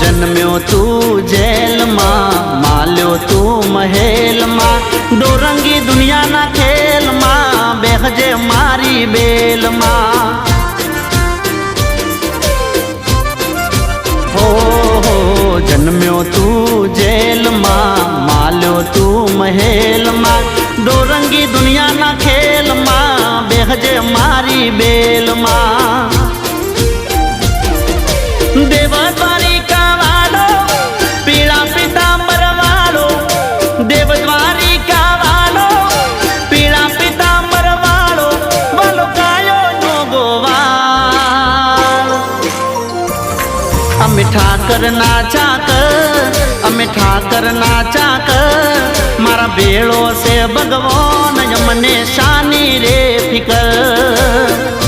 जन्म्यो तू जेल मां, माल्यो तू महल मां, डोरंगी दुनिया ना खेल मां, बेहजे मारी बेल मां। हो जन्म्यो तू जेल मां, माल्यो तू महल मां, डोरंगी दुनिया ना खेल मां, बेहजे मारी बेल मां। देवद्वारिका वालो पीड़ा पीतांबर वालो, देवद्वारिका वालो पीड़ा पीतांबर वालो, बोलो कायो नो गोवाल। अमे ठाकर नाचा कर, अमे ठाकर नाचा कर, मारा बेड़ो से भगवान यमने शानी रे फिकर।